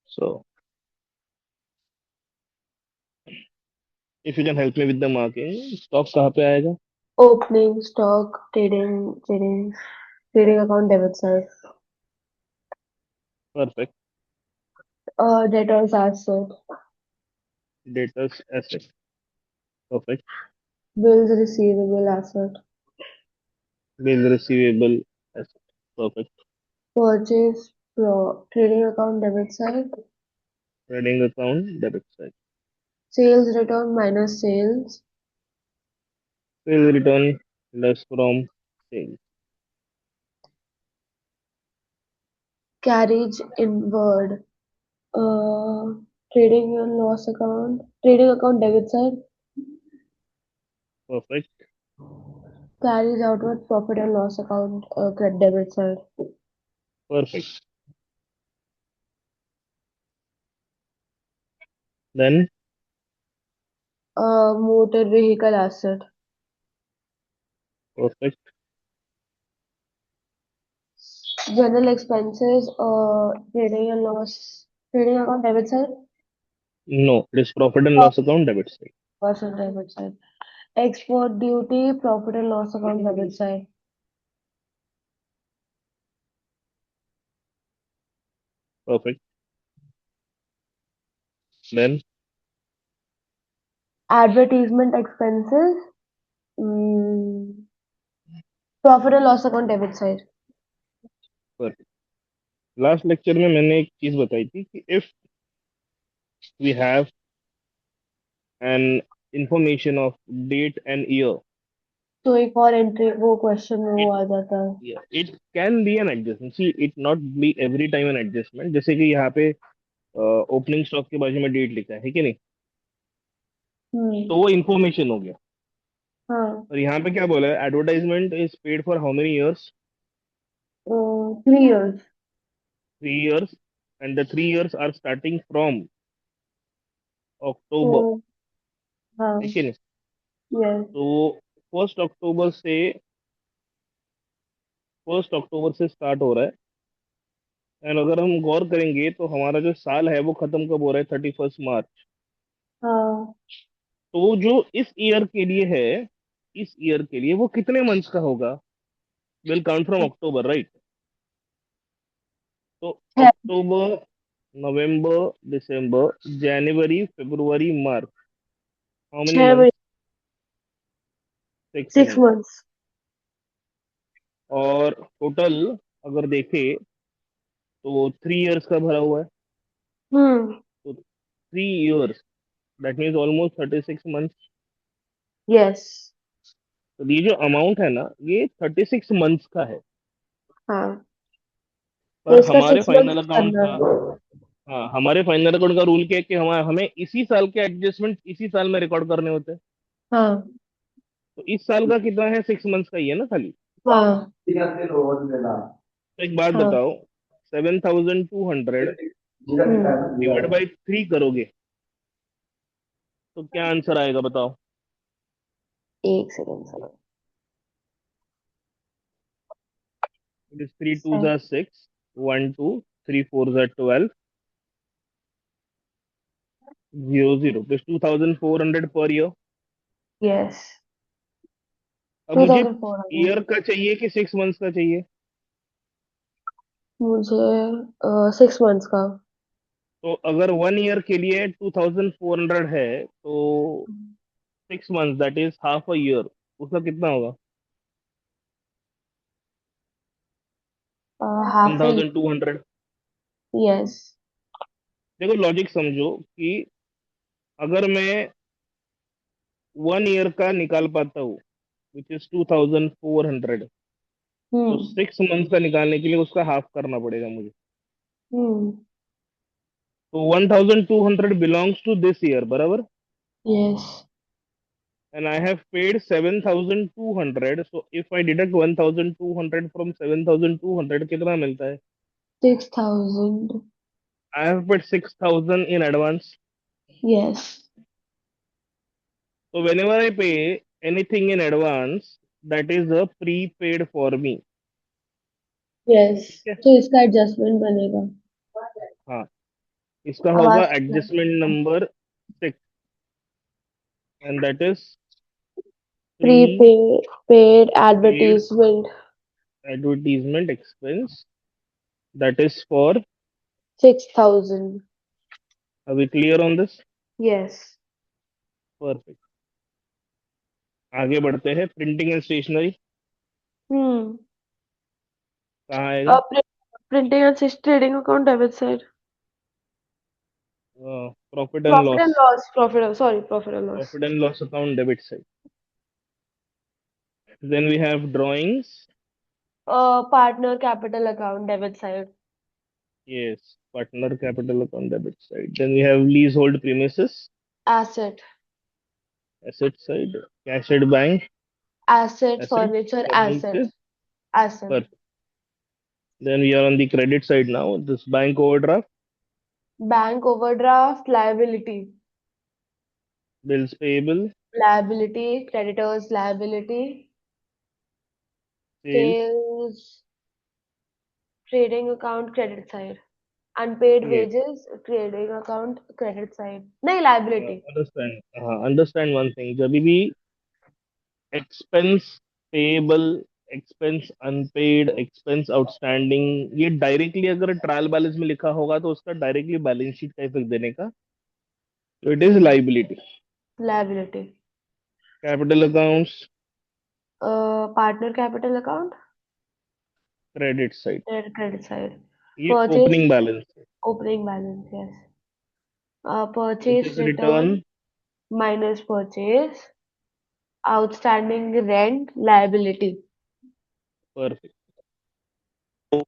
So if you can help me with the marking, stock कहाँ पे आएगा? Opening stock, trading account debit side. Perfect. Debtors asset, Debtors asset. Perfect. bills receivable asset, Bill receivable asset. Perfect. purchase trading account debit side, Trading account debit side. sales return minus sales, Sales return less from sales. carriage inward, uh, trading and loss account, trading account debit side, Perfect. carries outward profit and loss account credit debit side. Perfect. Then Motor vehicle asset, perfect. general expenses, trading and loss, trading account debit side, No, it is profit and loss account debit side. loss and debit side. Export duty, profit and loss account debit side. Perfect. Then Advertisement expenses, profit and loss account debit side. perfect. Last lecture में मैंने एक चीज बताई थी कि if we have an information of date and year, तो एक और एंट्री वो क्वेश्चन में वो इट आ जाता है। It can be an adjustment, see it not be every time an adjustment. जैसे कि यहाँ पे ओपनिंग स्टॉक के बाजू में डेट लिखा है कि नहीं, तो हम्म। वो इन्फॉर्मेशन हो गया। हाँ। और यहाँ पे क्या बोला है, advertisement is paid for how many years? 3 years। 3 years, and the 3 years are starting from तो अक्टूबर, है हाँ। कि नहीं? यस। तो 1 अक्टूबर से 1 अक्टूबर से स्टार्ट हो रहा है। एंड अगर हम गौर करेंगे तो हमारा जो साल है वो खत्म कब हो रहा है? 31 मार्च। हाँ। तो जो इस ईयर के लिए है, इस ईयर के लिए वो कितने मंथ्स का होगा? Will count from October, right? तो छह। अक्टूबर, नवंबर, दिसंबर, जनवरी, फरवरी, मार्च, हाउ मेनी 6 महीने। मंथ्स? 6 मंथ। 6 months। और टोटल अगर देखे तो 3 इयर्स का भरा हुआ है। हम्म। तो 3 years, that means almost 36 months. Yes. तो ये जो अमाउंट है ना, ये 36 मंथ्स का है। हाँ। तो पर इसका हमारे 6 months फाइनल अकाउंट करना का, है। हाँ, हमारे फाइनल अकाउंट का रूल क्या है कि हमें हमें इसी साल के एडजस्टमेंट इसी साल में रिकॉर्ड करने होते हैं। हाँ। तो इस साल का कितना है? 6 मंथ्स का ही है ना खाली। हाँ। तो एक बात हाँ। बताओ, 7,200 डिवाइड बाई 3 करोगे तो क्या आंसर आएगा बताओ? एक second sir. It is 3 2 6, 1 2 3 4 12, 0 0 plus 2,400 per year. Yes. अब टू मुझे थाउजेंड फोर ईयर हंड्रेड का चाहिए कि 6 मंथ्स का चाहिए? मुझे 6 months का। तो अगर 1 ईयर के लिए 2,400 है, तो 6 months that is half a year, उसका कितना होगा? One half a. Thousand two hundred yes. देखो लॉजिक समझो कि अगर मैं 1 ईयर का निकाल पाता हूँ विच इज 2,400, तो हम्म। 6 मंथ्स का निकालने के लिए उसका हाफ करना पड़ेगा मुझे। हम्म। तो 1,200 बिलोंग्स टू दिस ईयर, बराबर? Yes. And I have paid 7,200, so if I deduct 1,200 from 7,200, कितना मिलता है? 6,000। I have paid 6,000 in advance. Yes. So whenever I pay anything in advance, that is a prepaid for me. Yes. ठीक है? तो इसका adjustment बनेगा। हाँ, इसका होगा आवाज adjustment number 6, and that is pre prepaid paid paid advertisement advertisement expense, that is for. 6,000. अभी clear on this? Yes. Perfect. आगे बढ़ते हैं, प्रिंटिंग एंड स्टेशनरी Hmm. कहाँ आएगा? Printing and trading account debit side. Profit and Profit loss, and loss. Sorry, profit and loss. Profit and loss account debit side. Then we have drawings. Partner capital account debit side. Yes, partner capital account debit side. Then we have leasehold premises, Asset. asset side, cash at bank, Asset, asset, furniture, asset. furniture. Asset. Perfect. Then we are on the credit side now. This bank overdraft, Bank overdraft, liability. bills payable, Liability, creditors, liability. sales. Sales, trading account, credit side. Unpaid Yes. wages, trading account, credit side. नहीं, liability. Understand one thing. जब भी expense payable, expense unpaid, expense outstanding, ये directly अगर trial balance में लिखा होगा तो उसका डायरेक्टली बैलेंस शीट का इफेक्ट देने का, तो it is liability. Liability. Capital accounts, Partner capital account, credit side, credit side. ये Purchase, ओपनिंग बैलेंस है। opening balance, yes. Which is Purchase return. return minus purchase. Outstanding rent liability. Perfect. तो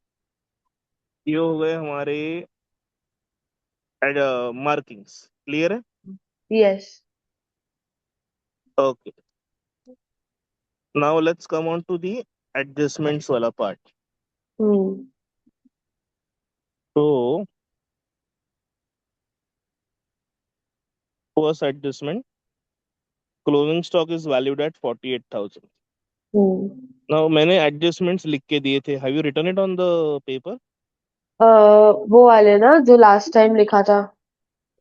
ये हो गए हमारे मार्किंग्स, क्लियर है? Yes. Okay, now let's come on to the adjustments वाला part. Hmm. तो first adjustment, closing stock is valued at 48,000। Hmm. Now मैंने adjustments लिख के दिए थे, have you return it on the paper? वो वाले ना जो लास्ट टाइम लिखा था।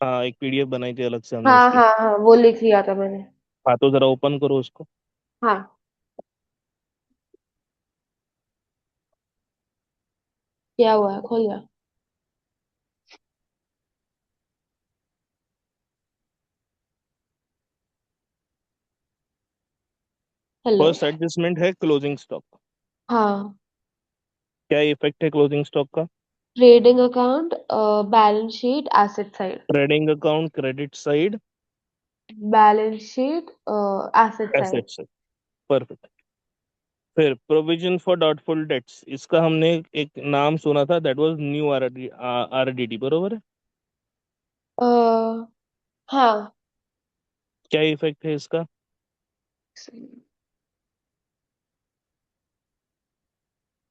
हाँ, एक पीडीएफ बनाई थी अलग से हमने हाँ उसकी। हाँ हाँ, वो लिख लिया था मैंने। हाँ, तो जरा ओपन करो उसको। हाँ, क्या हुआ है, खोल लिया। हेलो। फर्स्ट एडजस्टमेंट है क्लोजिंग स्टॉक। हाँ। क्या इफेक्ट है क्लोजिंग स्टॉक का? Trading account, balance sheet, asset side. Trading account credit side, balance sheet, asset side. Asset side. Perfect. फिर प्रोविजन फॉर डाउटफुल डेट्स, इसका हमने एक नाम सुना था, दैट वाज न्यू आरडीडी, बरोबर है? हाँ। क्या इफेक्ट है इसका?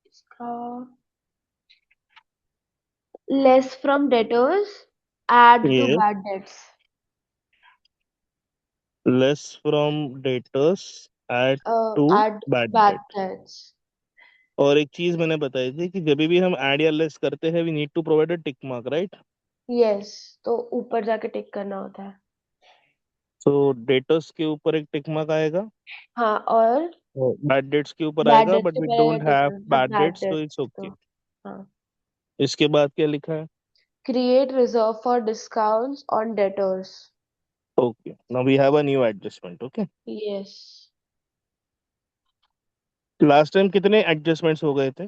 इसका less from debtors, add to ये bad debts. Less from debtors add to add bad bad debt. Debts. और एक चीज मैंने बताई थी कि जब भी हम ऐड या लेस करते हैं we need to provide a tick mark, right? Yes, तो ऊपर जाके टिक करना होता है। सो डेटर्स के ऊपर एक टिक मार्क आएगा, हाँ, और बैड डेट्स के ऊपर बैड आएगा, डेट्स बट के वी पहले don't tick have but bad bad debts, तो डेट्स इट्स तो। ओके। हाँ। इसके बाद क्या लिखा है? Create reserve for discounts on debtors. Okay, now we have a new adjustment. Okay, yes. Last time कितने एडजस्टमेंट्स हो गए थे?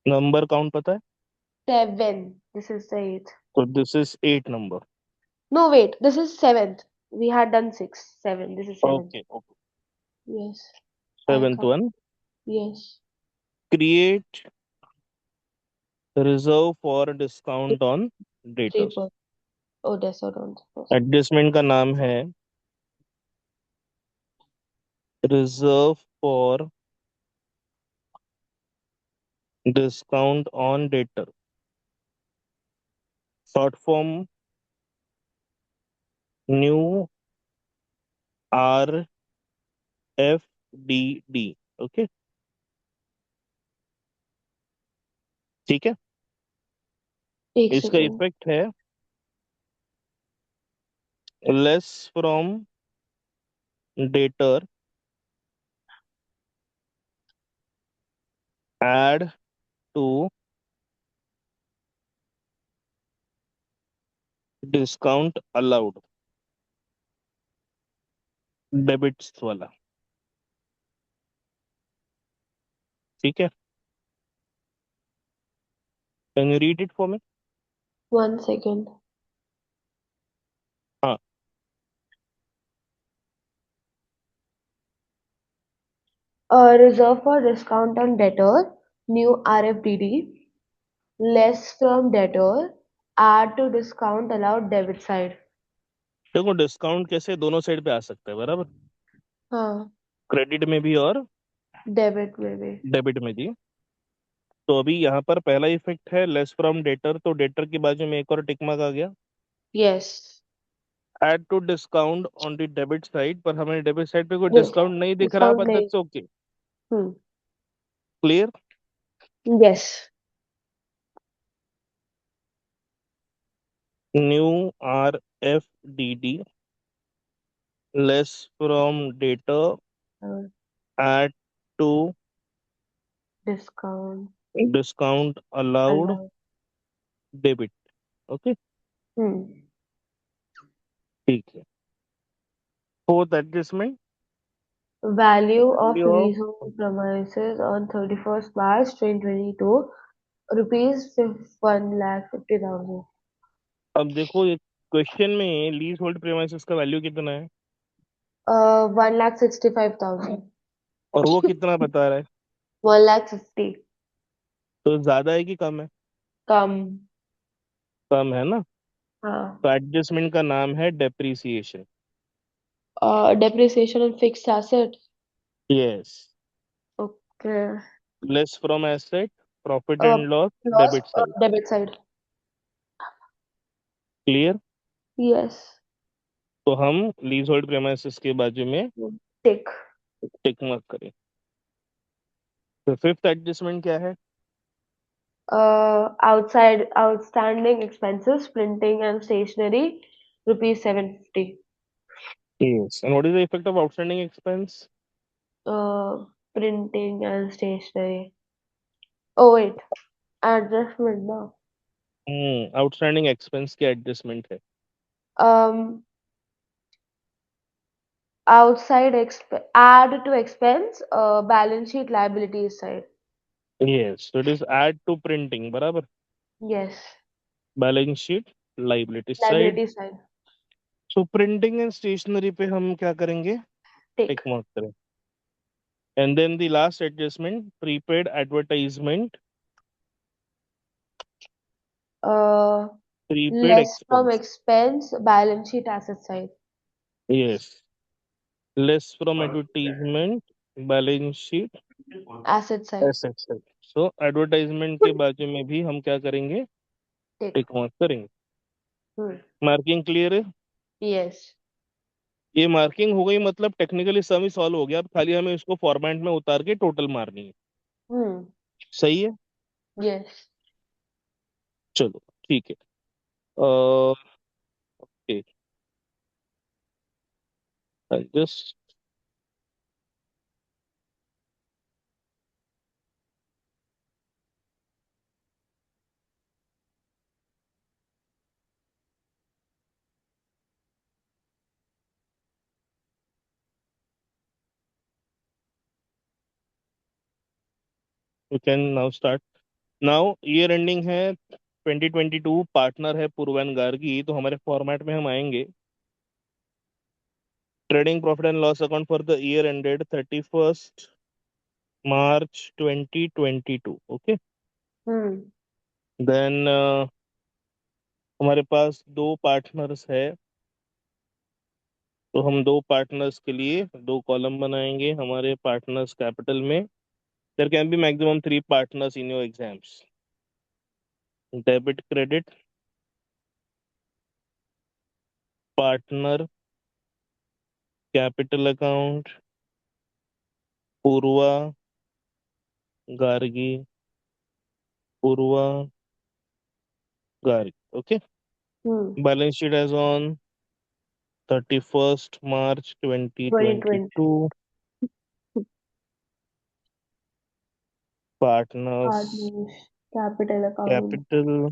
नंबर काउंट पता है? 7, दिस इज द 8th। तो this is 8 number. No, wait, this is 7th. We had done 6, 7. This is 7th. ओके ओके, Yes, I seventh can't. One, Yes. Create reserve for discount on Three debtors. per. Oh, that's what on. Adjustment का नाम है reserve for discount on debtor, short form new R F D D. Okay, ठीक है। एक इसका second. Effect है less from debtor add to discount allowed, debits वाला। ठीक है, can you read it for me? One second. हाँ। Reserve for discount on debtor, new RFDD, less from debtor, add to discount allowed debit side. देखो discount कैसे दोनों side पे आ सकता है, बराबर, हाँ, क्रेडिट में भी और डेबिट में भी। डेबिट में भी। तो अभी यहाँ पर पहला इफेक्ट है लेस फ्रॉम डेटर, तो डेटर के बाजू में एक और टिक मार्क आ गया। Yes. Add to discount on the debit side, पर हमें डेबिट साइड पे कोई डिस्काउंट नहीं दिख रहा, डिस्काउंट बट नहीं। That's okay. Hmm. Clear? Yes. New R F D D, less from debtor, add to discount discount allowed allowed. Debit. Okay, hmm. ठीक है। Fourth adjustment, Value of value of, leasehold premises on 31st March 2022, rupees 1,50,000. अब देखो ये question में lease hold premises का value कितना है 1,65,000. और वो कितना बता रहा है, 1,50,000. तो ज्यादा है कि कम है? कम। कम है ना। हाँ। तो एडजस्टमेंट का नाम है depreciation. Depreciation on fixed asset. Yes, okay. Less from asset, profit and loss, Loss debit side. debit side. Clear? Yes. तो हम लीज होल्ड प्रीमाइसेस के बाजू में Tick. टिक मार्क करें। तो फिफ्थ एडजस्टमेंट क्या है? Outside outstanding expenses, printing and stationery, rupees 750. Yes, and what is the effect of outstanding expense? Printing and stationery. Oh wait, adjustment now. Outstanding expense की adjustment है। Um, add to expense, balance sheet liabilities side. Yes, तो it is add to printing, बराबर, Yes, balance sheet liability side. liability side. So printing and stationery पे हम क्या करेंगे, tick Tick. Mark करें। And then the last adjustment, prepaid advertisement, Uh, prepaid less from expense. expense, balance sheet asset side. Yes, less from advertisement, balance sheet, Asset side. Asset side. So advertisement के बाजू में भी हम क्या करेंगे, Tick. Tick mark करेंगे। Hmm. Marking clear है? Yes. ये मार्किंग हो गई, मतलब टेक्निकली सम ही सॉल्व हो गया, अब खाली हमें इसको फॉर्मेट में उतार के टोटल मारनी है। Hmm. सही है, Yes. चलो ठीक है। Okay, just you can now start. Now year ending है 2022, पार्टनर है पूर्वन गार्गी, तो हमारे फॉर्मेट में हम आएंगे, trading profit and loss account for the year ended 31st March 2022। Okay, Hmm. Then हमारे पास दो पार्टनर्स है, तो हम दो पार्टनर्स के लिए दो कॉलम बनाएंगे हमारे पार्टनर्स कैपिटल में। There can be maximum three partners in your exams. Debit credit, partner capital account, Purva Gargi, Purva got it. Okay. Hmm. Balance sheet as on 31st March 2020. 2022. Partners Partners. Capital account. capital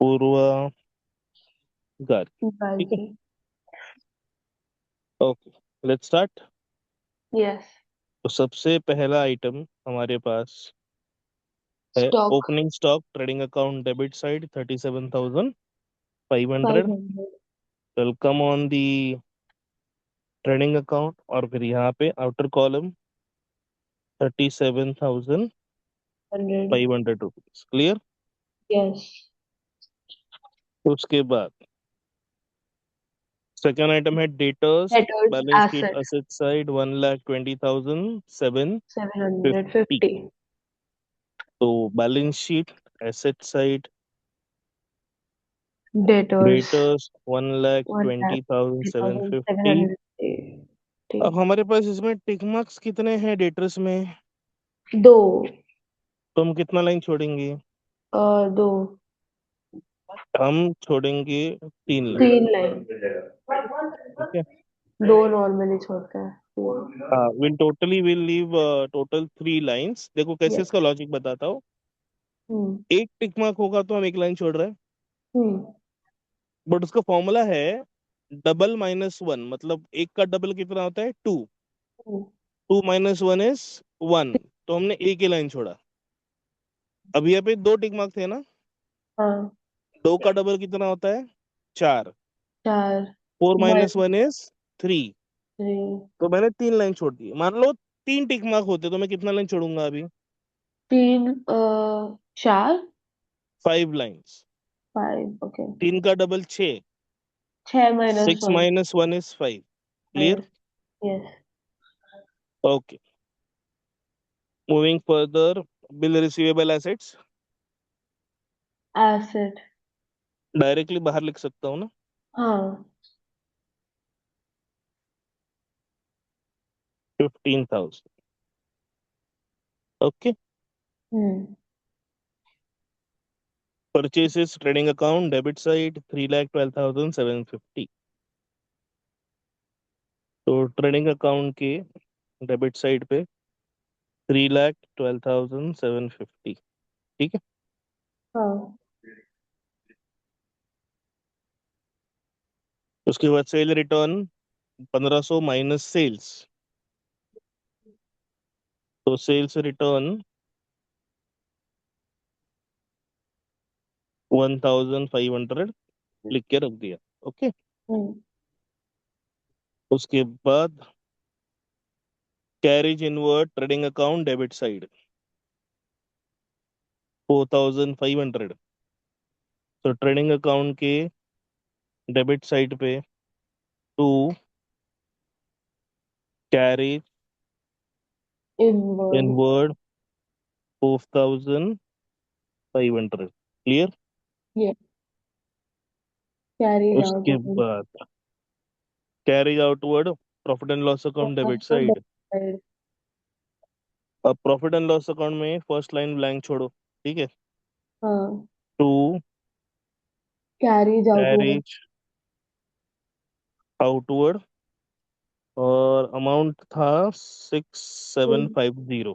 Purva got it. ठीक है. Banking. Okay, let's start. Yes. तो सबसे पहला item हमारे पास है Stock. Opening stock trading account debit side 37,500. 500. Will come on the trading account और फिर यहाँ पे outer column 37,500 100. Rupees. Clear. Yes. उसके बाद सेकेंड आइटम है debtors. Debtors. Balance sheet Asset. Asset side 1,20,750. 750. तो balance sheet asset side Debtors. Debtors one lakh 1 lakh twenty thousand seven 20,000. Fifty 750. अब हमारे पास इसमें टिक मार्क्स कितने हैं डेटर्स में? दो. तो हम कितना लाइन छोड़ेंगे? दो. हम छोड़ेंगे 3 लाइन. 3 लाइन. ठीक है. दो नॉर्मली छोड़ते हैं. तीन. Will leave total 3 lines. देखो कैसे Yes. इसका लॉजिक बताता हूँ. हम्म. एक टिक मार्क होगा तो हम एक लाइन छोड़ रहे हैं, हम्म. बट उसका फॉर्मूला है डबल माइनस वन. मतलब एक का डबल कितना होता है? 2. हम्म. 2 - 1 इज 1. तो हमने एक ही लाइन छोड़ा. अब यहाँ पे 2 टिक मार्क थे ना. हाँ. 2 का डबल कितना होता है? 4. 4. 4 - 1 इज 3. 3. तो मैंने 3 लाइन छोड़ दी. मान लो 3 टिक मार्क होते तो मैं कितना लाइन छोड़ूंगा अभी? 3. 4. 5 लाइन्स. 5. ओके. 3 का double 6. 6 - 1. 6 - 1 is 5. Clear. Yes. Yes. Okay. Moving further. Bill receivable assets Asset. Directly बाहर लिख सकता हूँ ना. हाँ. 15,000. Okay. Hmm. Purchases trading account debit side 3,12,750. तो ट्रेडिंग अकाउंट के डेबिट साइड पे 3,12,750. ठीक है. हाँ. उसके बाद सेल रिटर्न 1,500 माइनस सेल्स. तो सेल्स रिटर्न 1,500 लिख के रख दिया. ओके. हम्म. उसके बाद carriage inward trading account debit side 4,500. तो ट्रेडिंग अकाउंट के डेबिट साइड पे to carriage Inward. Inward 4,500. Clear. Yeah. Carries out उसके of the बाद carriage outward profit and loss account debit debt side. side. अब profit and loss account में first line blank छोड़ो. ठीक है. हाँ. To Carries outward. Carriage outward और amount था 6,750.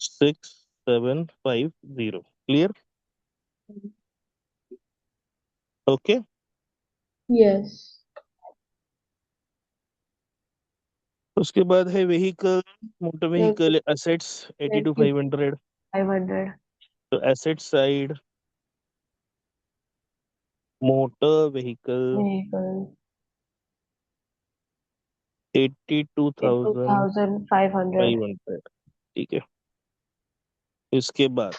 6,750. क्लियर. ओके. Yes. उसके बाद है व्हीकल मोटर व्हीकल एसेट्स 82,500. 500. तो asset side motor vehicle Vehicle. 82,500. 2,500. ठीक है. इसके बाद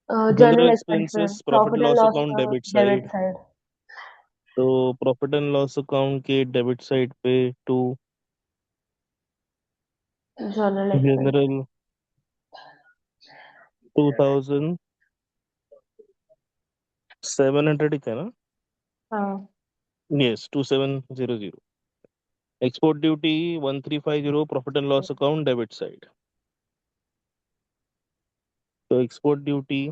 general General expenses. Expenses profit Profit and loss loss account debit debit side. side. तो प्रॉफिट एंड लॉस अकाउंट के डेबिट साइड पे टू Journal expense. जनरल 2,700 ही था ना. हाँ. Yes 2,700. Export duty 1,350 profit and loss account debit side. तो export duty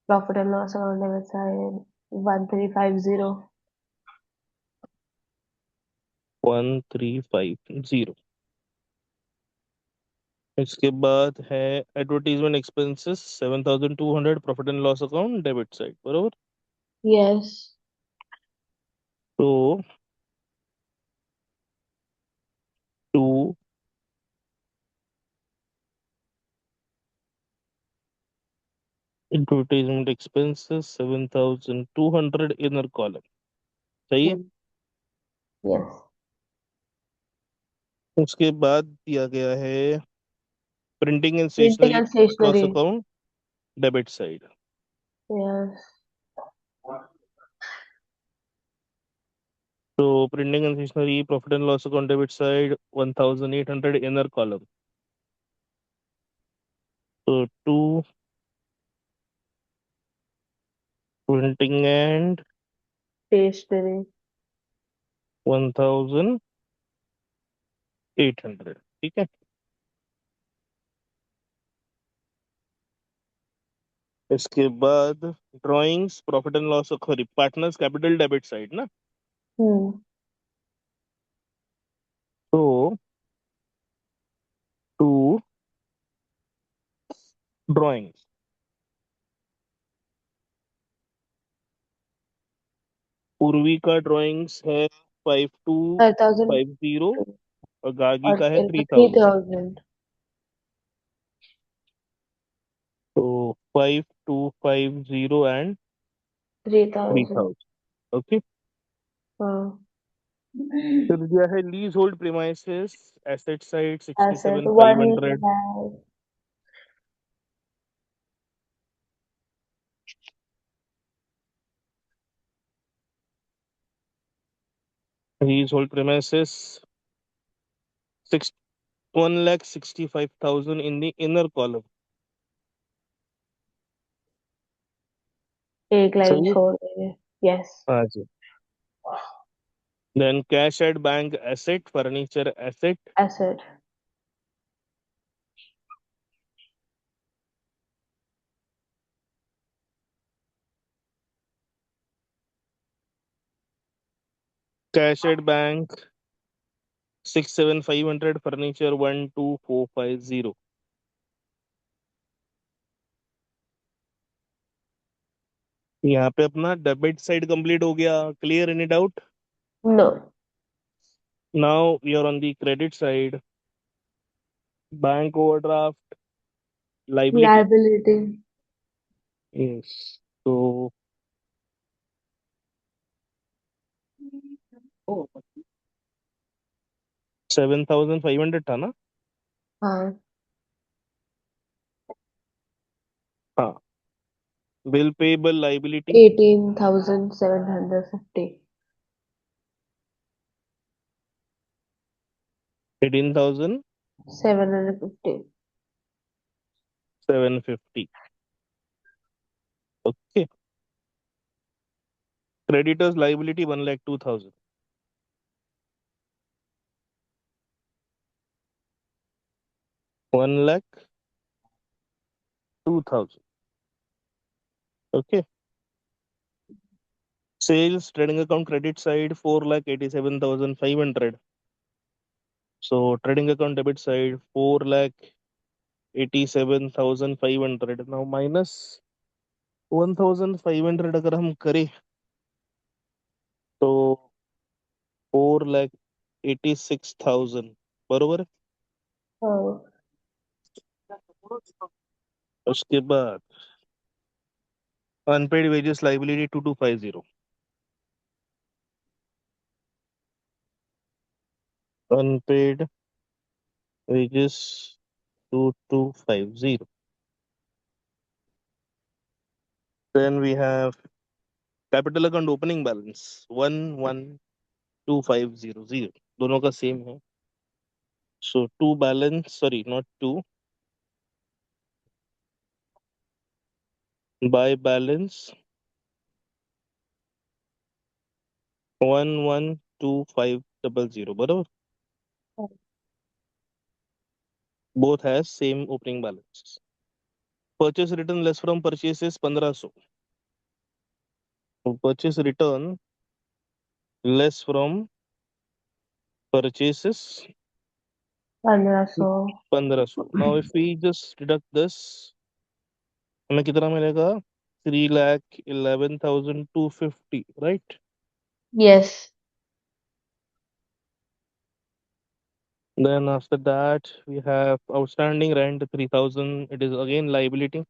Profit and loss account debit side 1350. 1350। इसके बाद है advertisement expenses 7200, profit and loss account debit side, बरोबर। Yes. तो to advertisement expenses 7200 inner column, सही है। Hmm. Yes. उसके बाद दिया गया है printing and Printing stationery and loss stationery. Account debit side. Yes. तो printing and stationery profit and loss account debit side 1800 inner column. तो टू प्रिंटिंग एंड Stationery. 1800, ठीक है। इसके बाद drawings profit and loss sorry partners capital debit side ना। Hmm. तो to drawings, पूर्वी का ड्राइंग्स है 5000 5250 और गागी और का है इनका 3000। 3000। तो 5250 एंड 3000। 3000, ओके। हाँ। फिर दिया है leasehold premises asset side Asset 1 67,500। lakh। Leasehold premises 1,65,000 in the inner column, एक लाइन सही है। छोड़ देंगे। यस। हाँ जी। Then cash at bank asset furniture asset asset. Cash at bank 6,7,500 furniture 12,450। यहाँ पे अपना डेबिट साइड कंप्लीट हो गया, clear, any doubt. No. Now we are on the credit side, bank overdraft liability. Liability. Yes. तो 7,500 था ना। हाँ। हाँ। Bill payable liability 18,750। 18,750। 750। Okay. Creditors liability 1,02,000। 1,02,000, okay. Sales trading account credit side 4,87,500। So trading account debit side 4,87,500। Now minus 1,500 अगर हम करें तो 4,86,000, बरोबर है। हाँ। उसके बाद unpaid wages liability 2,250। Unpaid wages 2,250। Then we have capital account opening balance 1,12,500, दोनों का सेम है। So to balance, sorry not to, by balance 1,12,500, बराबर। Both has same opening balance. Purchase return less from purchases 1500, purchase return less from purchases 1500। 1500. Now if we just deduct this, हमें कितना मिलेगा? 3,11,250, right? Yes. Then after that we have outstanding rent 3,000. It is again liability.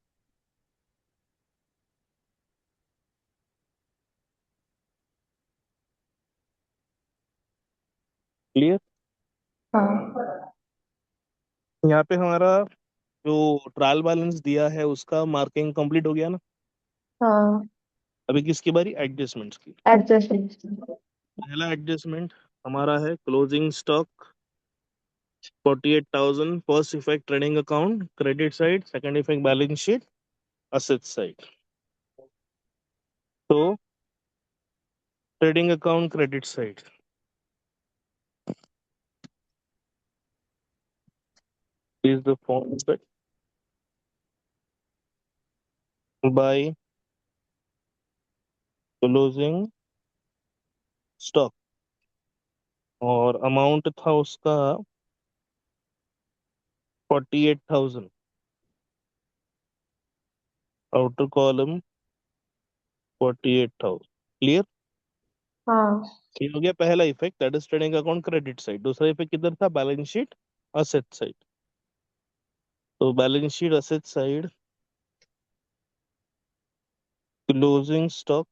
Clear? हाँ। यहाँ पे हमारा जो trial balance दिया है उसका मार्किंग कंप्लीट हो गया ना। हाँ। अभी किसकी बारी? एडजस्टमेंट्स की। एडजस्टमेंट। पहला एडजस्टमेंट हमारा है closing stock 48,000, first effect trading account credit side, second effect balance sheet asset side. तो trading account credit side is the form effect by closing stock, और अमाउंट था उसका 48,000, आउटर कॉलम 48,000। क्लियर? हाँ। ये हो गया पहला effect, that is trading account credit side. दूसरा इफेक्ट किधर था? Balance sheet asset side. तो balance sheet asset side closing stock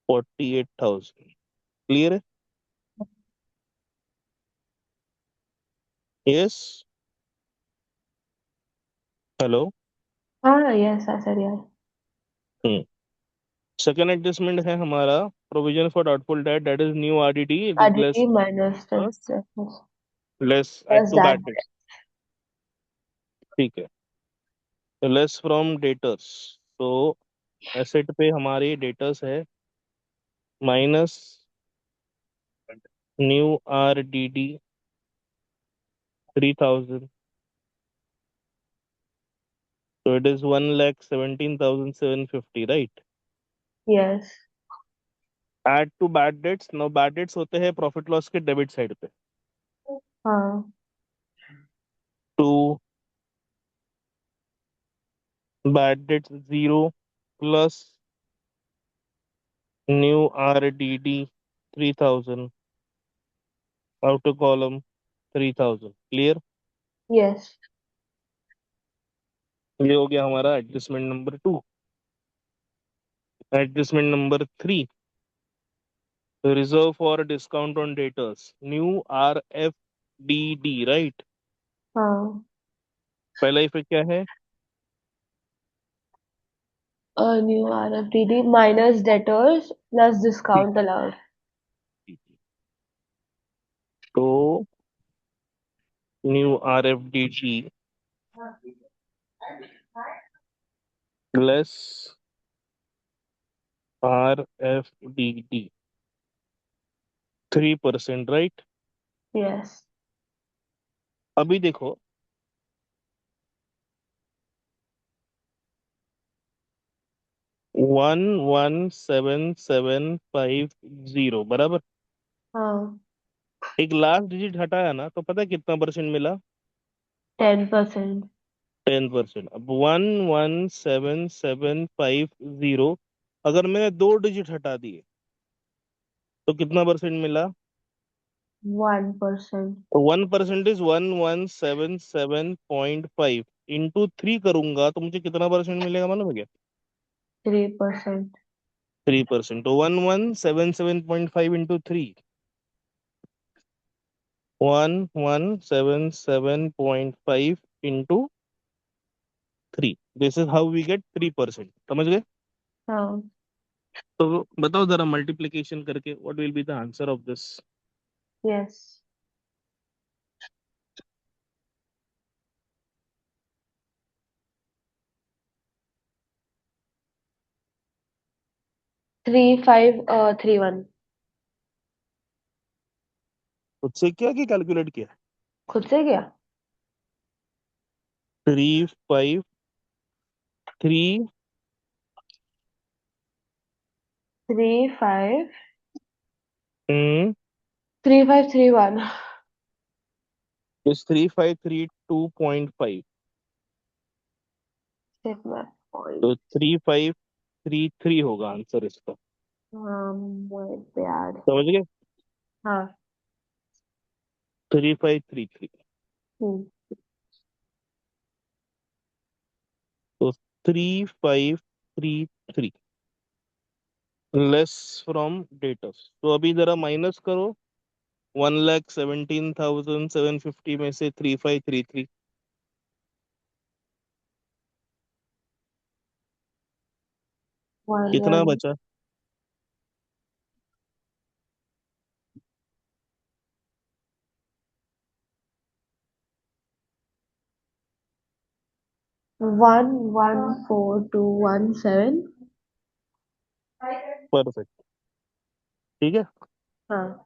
48,000। Clear है? यस। हेलो। हाँ, यस, ऐसा दिया है। हम्म। सेकेंड एडजस्टमेंट है हमारा provision for doubtful debt, that is new RDD, it is less RDT minus less add plus to bad that. Debt. ठीक है। तो लेस फ्रॉम डेटर्स, तो एसेट पे हमारी डेटर्स है minus new RDD 3,000, so it is 1,17,750, right? Yes. Add to bad debts. Now bad debts होते हैं profit loss के डेबिट साइड पे। हाँ। To bad debts 0 plus new RDD 3,000, outer column 3,000। Clear? Yes. ये हो गया हमारा adjustment number 2। Adjustment number 3, reserve for discount on debtors, new R F D D, right? हाँ। पहला इफेक्ट क्या है? न्यू आरएफडीडी माइनस डेटर्स प्लस ठीक डिस्काउंट अलाउड। ठीक है। तो new R F D T plus are F D D 3%, right? Yes. अभी देखो, 117750 बराबर। हाँ। एक लास्ट डिजिट हटाया ना, तो पता है कितना परसेंट मिला? 10%। 10%। अब 117750, अगर मैंने दो डिजिट हटा दिए तो कितना परसेंट मिला? 1%। तो 1% इज 1177.5, इंटू 3 करूंगा तो मुझे कितना परसेंट मिलेगा मालूम है क्या? 3%। 3%। तो 1177.5 into 3, 1177.5 into 3, this is how we get 3%। समझ गए? हाँ। तो बताओ जरा मल्टीप्लिकेशन करके what will be the answer of this? Yes. 3531। खुद से किया कि कैलकुलेट किया? खुद से क्या? 353। 35 हम्म 3531। इस 3532.5। सिग्मा तो पॉइंट। 3533 होगा आंसर इसका। हाँ, याद। समझ गए? हाँ। 3533। हम्म। तो 3533 लेस फ्रॉम डेटर्स, तो अभी जरा माइनस करो। 1,17,750 में से 3533 कितना वन बचा? One one 4217। परफेक्ट। ठीक है। हाँ।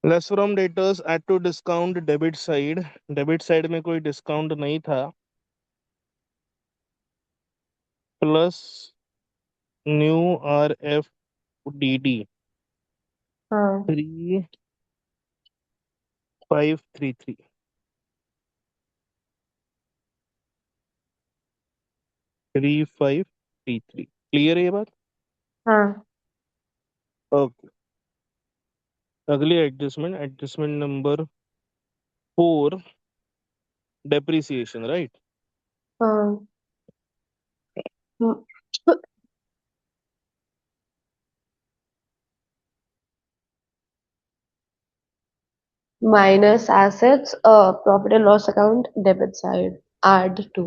Less from debtors add to discount debit side. Debit side में कोई डिस्काउंट नहीं था। प्लस न्यू RFDD हाँ। 3533। 3533 क्लियर है ये बात? हाँ। ओके। अगली adjustment, adjustment number 4, depreciation, right? हाँ। Minus assets, profit and loss account, debit side. Add to.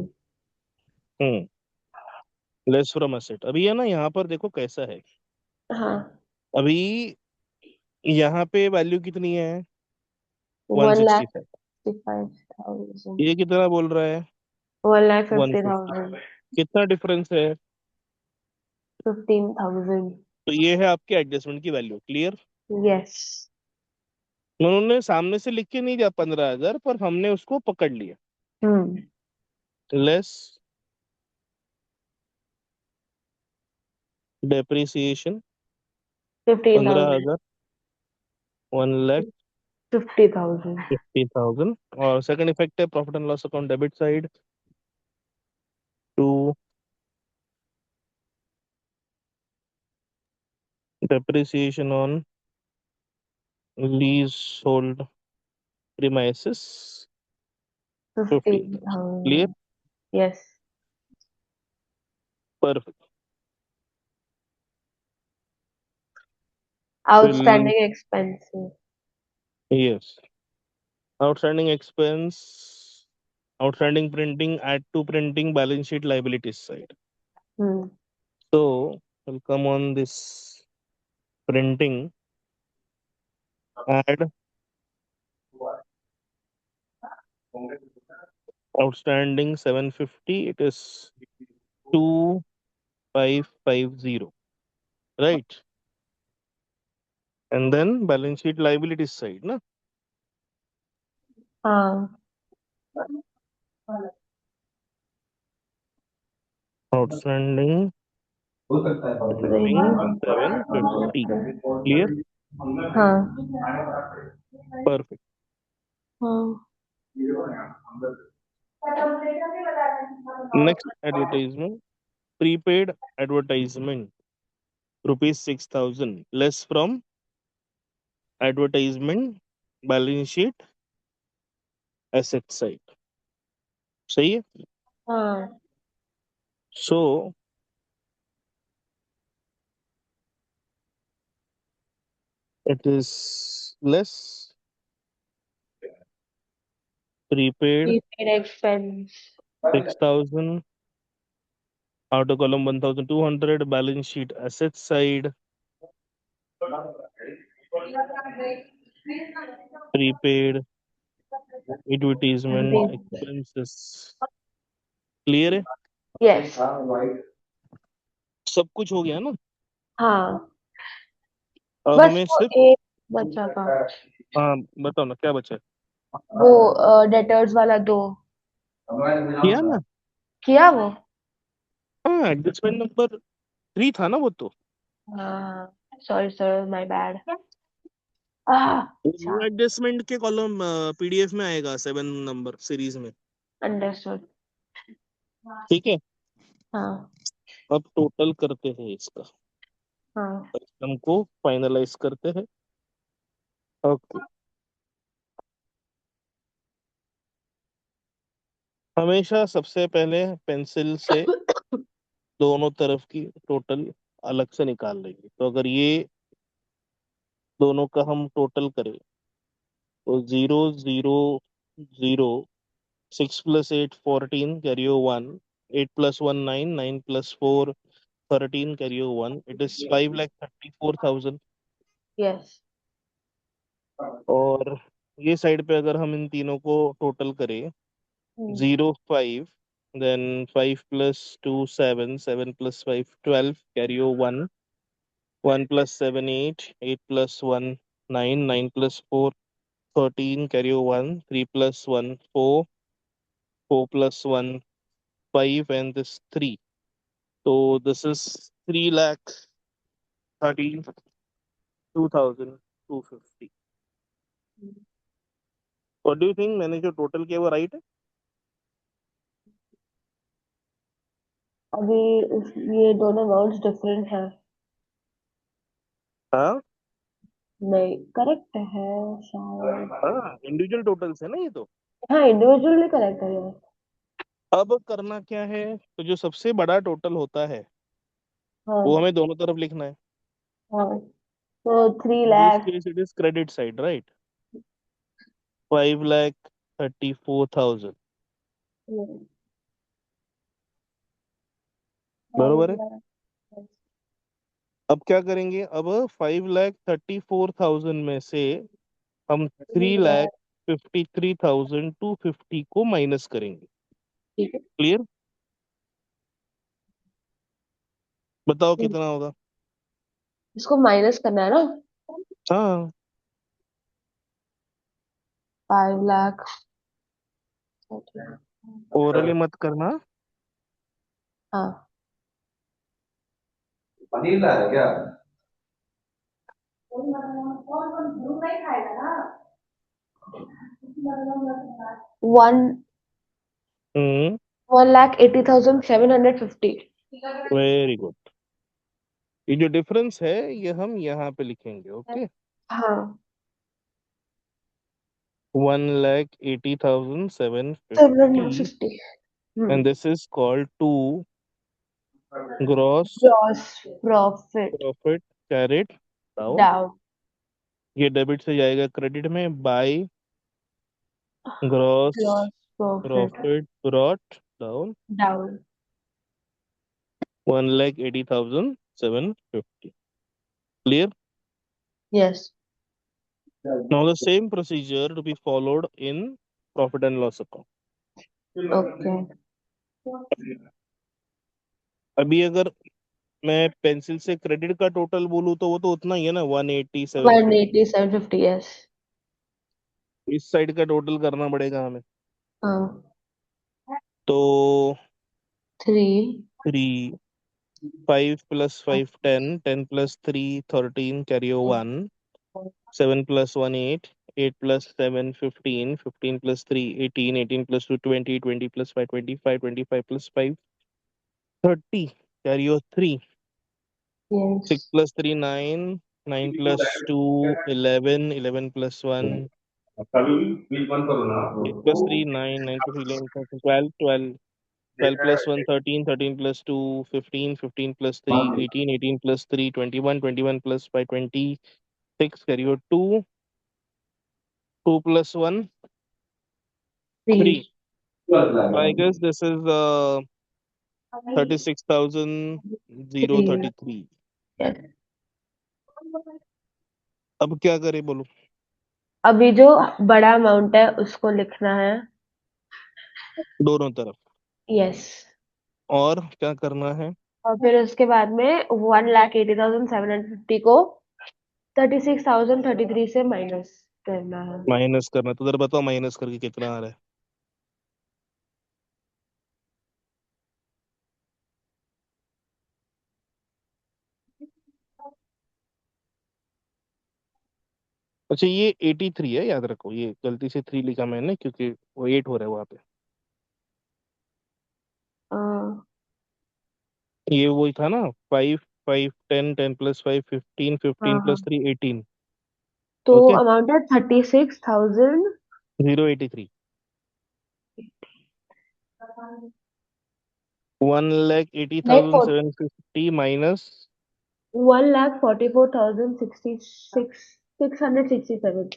Hmm less from asset. अभी है ना, यहाँ पर देखो कैसा है। हाँ। अभी यहाँ पे वैल्यू कितनी है? One lakh 165। Fifty five thousand ये कितना बोल रहा है? 150। 1,50,000। कितना डिफरेंस है? 15,000। तो ये है आपके एडजस्टमेंट की वैल्यू। क्लियर? यस। उन्होंने सामने से लिख के नहीं दिया 15,000, पर हमने उसको पकड़ लिया। हम्म। लेस डेप्रिसिएशन फिफ्टीन पंद्रह थाउजेंड हजार 1,50,000। 50,000। और सेकंड इफेक्ट है profit and loss account debit side to depreciation on leasehold premises fifteen 15,000। Clear? Thousand yes. Perfect. Fill outstanding expenses. Yes. Outstanding expense, outstanding printing add to printing balance sheet liabilities side. हम्म। So we'll come on this printing, add outstanding 750, it is 2,550, right? And then balance sheet liabilities side, na? हाँ। Outstanding printing 750. Clear? हाँ। Perfect. हाँ। Next advertisement, prepaid advertisement, rupees 6,000, less from advertisement balance sheet asset side. सही है? हाँ। So it is less prepaid Prepaid expense. 6,000, outer column 1,200, balance sheet asset side prepaid advertisement expenses। Clear है? Yes. सब कुछ हो गया ना? हाँ। अब बस हमें वो सिर्फ, एक बचा था। हाँ बताओ ना क्या बचा है? वो डेटर्स वाला दो। किया ना। किया वो। हाँ, एडजस्टमेंट नंबर 3 था ना वो तो। हाँ, सॉरी सर, माय बैड। अच्छा। न्यू एडजस्टमेंट के कॉलम पीडीएफ में आएगा 7 नंबर सीरीज में। अंडरस्टूड। ठीक है। हाँ। अब टोटल करते हैं इसका, हाँ। सिस्टम को फाइनलाइज करते हैं। ओके। हमेशा सबसे पहले पेंसिल से दोनों तरफ की टोटल अलग से निकाल लेंगे। तो अगर ये दोनों का हम टोटल करें तो 0 0 0, 6 + 8 14, carry 1, 8 + 1 9, 9 + 4 13, carry 1, it is 5,34,000। Yes. और ये साइड पे अगर हम इन तीनों को टोटल करें, 0 5, then 5 + 2 7, 7 + 5 12, carry 1, 1 + 7 8, 8 + 1 9, 9 + 4 13, carry 1, 3 + 1 4, 4 + 1 5, and this 3. So this is 3,32,250। What do you think? मैंने जो टोटल किया वो राइट है? अभी ये दोनों अमाउंट्स डिफरेंट है। हाँ नहीं, करेक्ट है शायद। हाँ, इंडिविजुअल टोटल्स है ना ये तो। हाँ, इंडिविजुअली करेक्ट है ये। अब करना क्या है, तो जो सबसे बड़ा टोटल होता है वो हाँ। हमें दोनों तरफ लिखना है। हाँ, तो three In this lakh case it is credit side, right? 5,34,000। बरोबर है। 5 लाख। अब क्या करेंगे, अब 5,34,000 में से हम three three lakh lakh. Fifty three thousand two fifty को माइनस करेंगे। ठीक है। क्लियर? बताओ कितना होगा। इसको माइनस करना है ना। हाँ, 5 लाख। ओरली मत करना। हाँ। पनीर ला रहे क्या? वन हम्म। 1,80,750। Very good. ये जो डिफरेंस है ये हम यहाँ पे लिखेंगे। ओके। हाँ। 1,80,750। 750। And this is called to gross gross profit profit carried down. Down. ये डेबिट से जाएगा क्रेडिट में, by gross gross profit profit brought down down. 1,80,750। Clear? Yes. Now the same procedure to be followed in profit and loss account. Okay. अभी अगर मैं pencil से credit का total बोलूँ तो वो तो उतना ही है ना, 180,750। 1,80,750। यस। इस साइड का टोटल करना पड़ेगा हमें। हाँ। तो three. 3, 5 + 5 10, 10 + 3 13, carry 1, 7 + 1 8, 8 + 7 15, 15 + 3 18, 18 + 2 20, 20 + 5 25, 25 + 5 30, carry 3, yes. 6 + 3 9, 9 + 2 11, 11 + 1 8 + 3 9, 9 + 3 11 12 12, 12 + 1 13, 13 + 2 15, 15 + 3 18, 18 + 3 21, 21 + 5 26, carry 2, 2 + 1 3. Three. So I guess this is 36,033। Yes. अब क्या करें बोलो। अभी जो बड़ा अमाउंट है उसको लिखना है। दोनों तरफ। यस। और क्या करना है? और फिर उसके बाद में 1,80,750 को 36,033 से माइनस करना है। माइनस करना, तो जरा बताओ माइनस करके कितना आ रहा है। अच्छा, ये 83 है, याद रखो, ये गलती से 3 लिखा मैंने क्योंकि वो 8 हो रहा है वहां पे। अ, ये वही था ना, 5, 5, 10, 10 + 5 15, हाँ 15 हाँ, + 3 18। तो ओके। अमाउंट है 36,000। 083। 1,80,750 minus 1,44,667।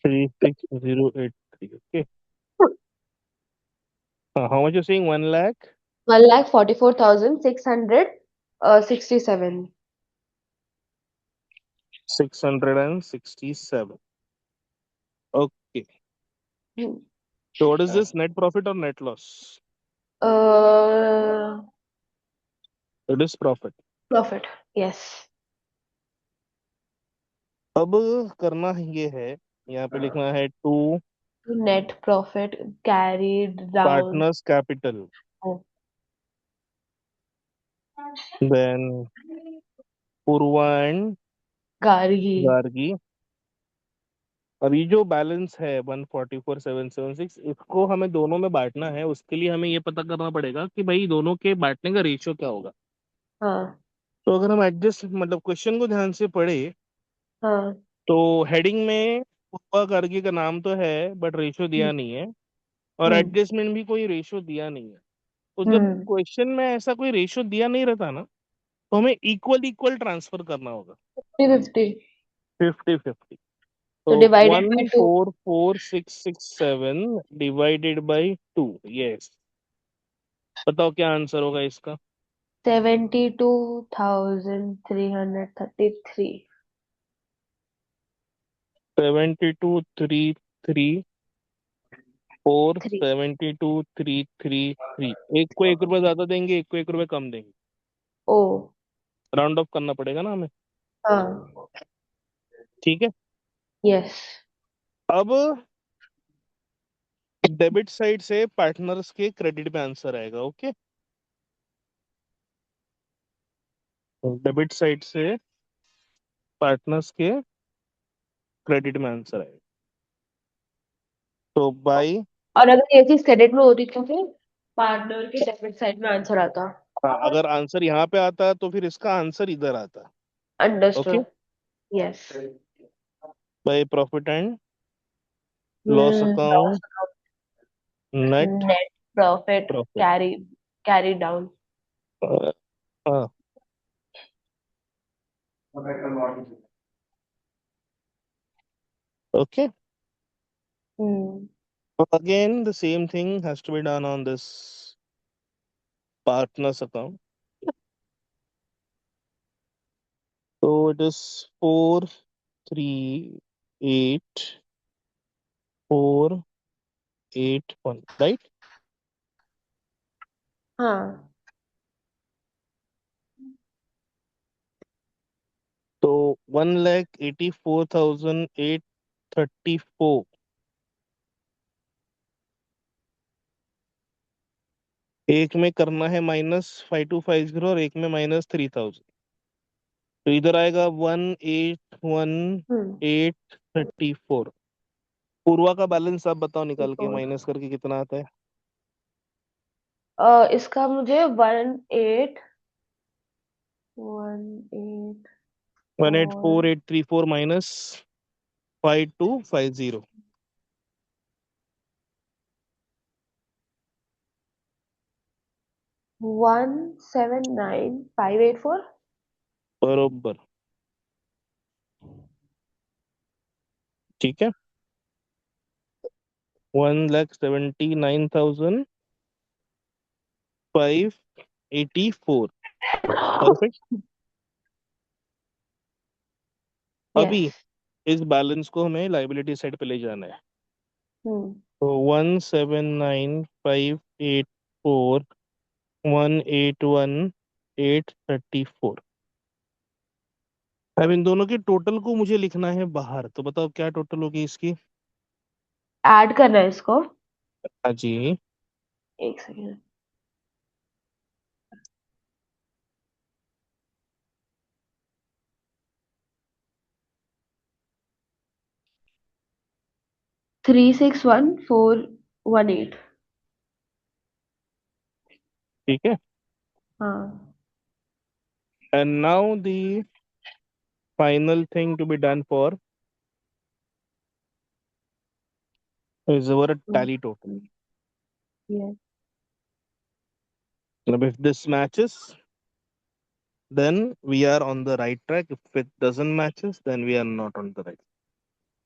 36083। Okay. How much you saying? 1,00,000 1,44,667। 667। Okay. So what is this, net profit or net loss? It is profit. Profit, yes. अब करना ये है, यहाँ पे लिखना है to net profit carried down. Partners capital, then Purva and Gargi. Gargi. अभी जो बैलेंस है 144,776, इसको हमें दोनों में बांटना है। उसके लिए हमें ये पता करना पड़ेगा कि भाई दोनों के बांटने का रेशियो क्या होगा। हाँ तो अगर हम एडजस्ट मतलब क्वेश्चन को ध्यान से पढ़े, हाँ। तो हेडिंग में पूर्वा गार्गी का नाम तो है बट रेशियो दिया हम्म नहीं है, और हम्म एडजस्टमेंट भी कोई रेशियो दिया नहीं है। तो जब हम्म। क्वेश्चन में ऐसा कोई रेशियो दिया नहीं रहता ना, तो हमें इक्वल इक्वल ट्रांसफर करना होगा। 50-50। 50-50। तो तो divided by one two. Four four six six seven divided by 2। Yes. बताओ क्या आंसर होगा इसका? 72,333। थ्री। 72,334 72,333। एक को 1 रुपए ज्यादा देंगे, एक को 1 रुपए कम देंगे। ओ। राउंड ऑफ करना पड़ेगा ना हमें। हाँ। ठीक है। यस। अब डेबिट साइड से पार्टनर्स के क्रेडिट पे आंसर आएगा। ओके। डेबिट साइड से पार्टनर्स के क्रेडिट में आंसर आएगा। तो बाई, और अगर ये चीज क्रेडिट में होती तो फिर पार्टनर के डेबिट साइड में आंसर आता। अगर आंसर यहाँ पे आता तो फिर इसका आंसर इधर आता। Okay. Understood. Yes. By profit and loss loss. Account, net net profit profit. Carry carry down. हाँ। Okay. Hmm. Again the same thing has to be done on this partners account. So it is 438,481, right? हाँ। तो 1,84,834, एक में करना है -5250 और एक में -3000। तो इधर आएगा 181, हम्म। 834। पूर्वा का बैलेंस आप बताओ, निकाल के Report। माइनस करके कितना आता है? इसका मुझे 1,818। 184,834 -5250। 1,79584। बरोबर। ठीक है। 1,79,584। परफेक्ट। अभी यस। इस बैलेंस को हमें लाइबिलिटी साइड पे ले जाना है। हम्म। तो 1,79,584, 181,834। अब इन दोनों के टोटल को मुझे लिखना है बाहर, तो बताओ क्या टोटल होगी इसकी? ऐड करना है इसको। हाँ जी। एक सेकेंड। 361418। ठीक है. हाँ. And now the final thing to be done for is our tally total. Yes. Now, if this matches, then we are on the right track. If it doesn't matches, then we are not on the right.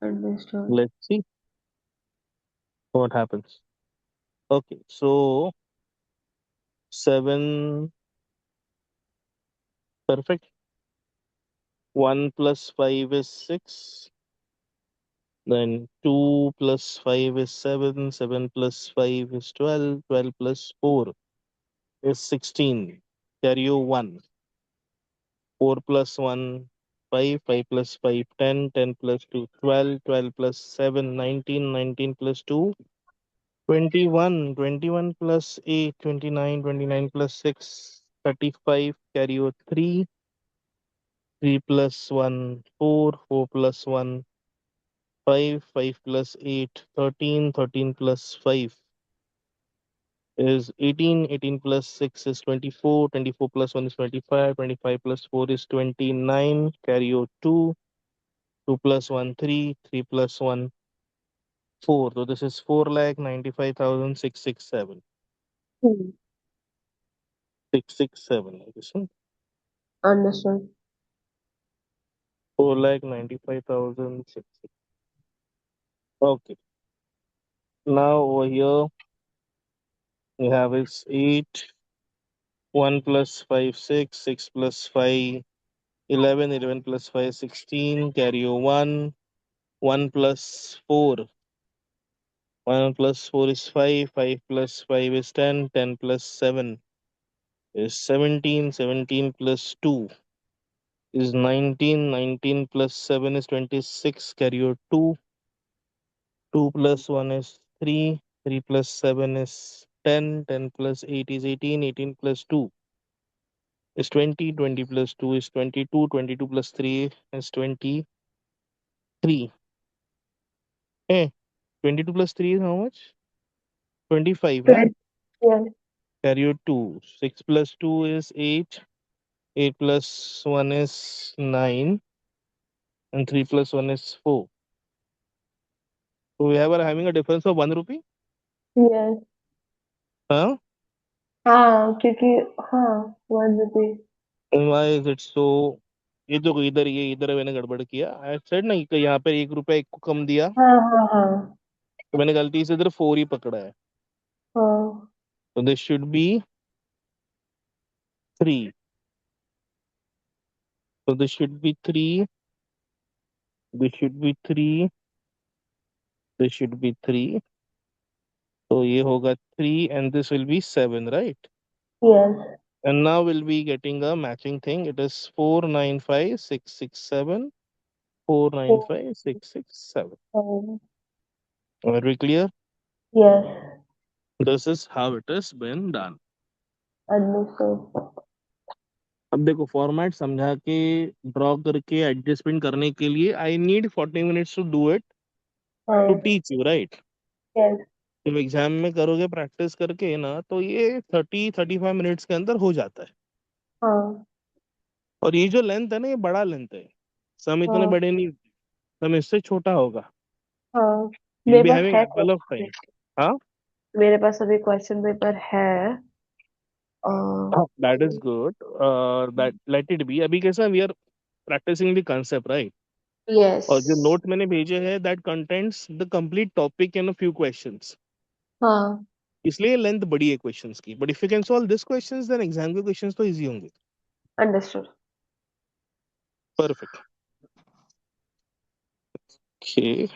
Understood. Let's see what happens. Okay, so 7, perfect. 1 plus 5 is 6. Then 2 plus 5 is 7. 7 plus 5 is 12. 12 plus 4 is 16. Carry 1. 4 plus 1, 5. 5 plus 5, 10. 10 plus 2, 12. 12 plus 7, 19. 19 plus 2, 21. 21 plus 8, 29. 29 plus 6, 35. Carry 3. 3 plus 1, 4. 4 plus 1, 5. 5 plus 8, 13. 13 plus 5 is 18. 18 plus 6 is 24. 24 plus 1 is 25. 25 plus 4 is 29. Carry over 2. 2 plus 1, 3. 3 plus 1, 4. So this is 4,95,667. Hmm. 667. I guess. Understood. 4,95,667. Okay. Now over here we have is 8. 1 plus 5, 6. 6 plus 5, 11. 11 plus 5, 16. Carry over 1. 1 plus 4. 1 plus 4 is 5. 5 plus 5 is 10. 10 plus 7 is 17. 17 plus 2 is 19. 19 plus 7 is 26. Carry your 2. 2 plus 1 is 3. 3 plus 7 is 10. 10 plus 8 is 18. 18 plus 2 is 20. 20 plus 2 is 22. 22 plus 3 is 23. Eh, 22 plus 3 is how much? 25, right? 20. Yes. Carry your 2. 6 plus 2 is 8. 8 plus 1 is 9. And 3 plus 1 is 4. So we are having a difference of 1 rupee. Yes. Huh? हाँ क्योंकि हाँ 1 रुपी. And why is it so? ये इधर मैंने गड़बड़ किया. I said ना कि यहाँ पे 1 रुपया एक को कम दिया. हाँ हाँ हाँ तो मैंने गलती से इधर 4 ही पकड़ा है. हाँ. So this should be 3. So this should be 3. This should be 3. This should be 3. So ये होगा 3 and this will be 7, right? Yes. And now we'll be getting a matching thing. It is 495,667. 495,667. Um, Are we clear? yes. This is how it has been done. Understood. अब देखो format समझा के draw करके adjustment करने के लिए I need 40 minutes to do it to हाँ. Teach you right. Yes. जब एग्जाम में करोगे प्रैक्टिस करके ना तो ये 30-35 मिनट्स के अंदर हो जाता है. हाँ. और ये जो लेंथ है ना ये बड़ा लेंथ है. सम इतने हाँ. बड़े नहीं. सम इससे छोटा होगा. हाँ. विल मेरे बी पास हैविंग है एम्पल ऑफ क्वेश्चन. टाइम. हाँ. मेरे पास अभी क्वेश्चन पेपर है. That is good. That let it be. अभी कैसा we are practising the concept right. Yes. और जो नोट मैंने भेजे हैं that contents the complete topic and a few questions. हाँ. इसलिए लेंथ बड़ी है क्वेश्चंस की. But if you can solve this questions then exam के क्वेश्चंस तो इजी होंगे. Understood. Perfect. Okay.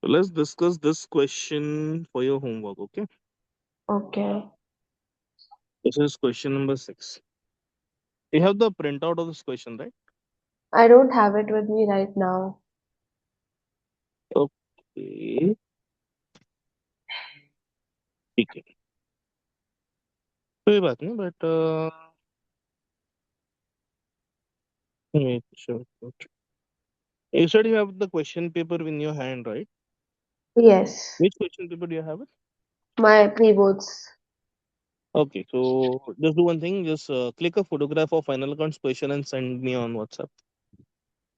So let's discuss this question for your homework, okay? Okay. This is question number 6. You have the printout of this question, right? I don't have it with me right now. Okay. ठीक है कोई बात नहीं but you said you have the question paper in your hand, right? Yes, Which question paper do you have it? my pre-boards. Okay, so just do one thing. Just click a photograph of final accounts question and send me on WhatsApp.